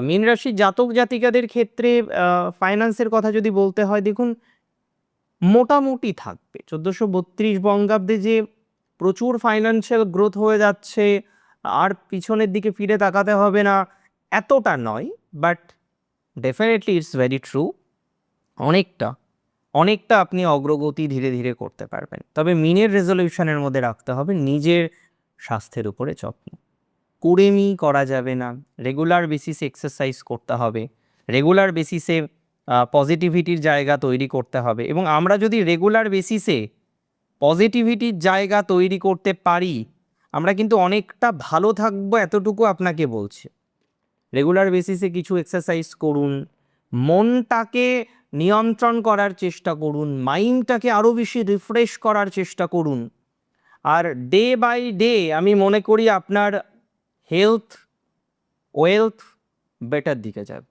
মীন রাশির জাতক জাতিকাদের ক্ষেত্রে ফাইন্যান্সের কথা যদি বলতে হয়, দেখুন মোটামুটি থাকবে। ১৪৩২ বঙ্গাব্দে যে প্রচুর ফাইন্যান্সিয়াল গ্রোথ হয়ে যাচ্ছে, আর পিছনের দিকে ফিরে তাকাতে হবে না, এতটা নয়। But definitely it's very true. অনেকটা অনেকটা আপনি অগ্রগতি ধীরে ধীরে করতে পারবেন। তবে মিনের রেজলিউশনের মধ্যে রাখতে হবে নিজের স্বাস্থ্যের উপরে যত্ন। কুড়েমি করা যাবে না, রেগুলার বেসিসে এক্সারসাইজ করতে হবে, রেগুলার বেসিসে পজিটিভিটির জায়গা তৈরি করতে হবে। এবং আমরা যদি রেগুলার বেসিসে পজিটিভিটির জায়গা তৈরি করতে পারি, আমরা কিন্তু অনেকটা ভালো থাকবো, এতটুকু আপনাকে বলছি। রেগুলার বেসিসে কিছু এক্সারসাইজ করুন, মনটাকে নিয়ন্ত্রণ করার চেষ্টা করুন, মাইন্ডটাকে আরও বেশি রিফ্রেশ করার চেষ্টা করুন। আর ডে বাই ডে আমি মনে করি আপনার হেলথ, ওয়েলথ বেটার দিকে যাবে।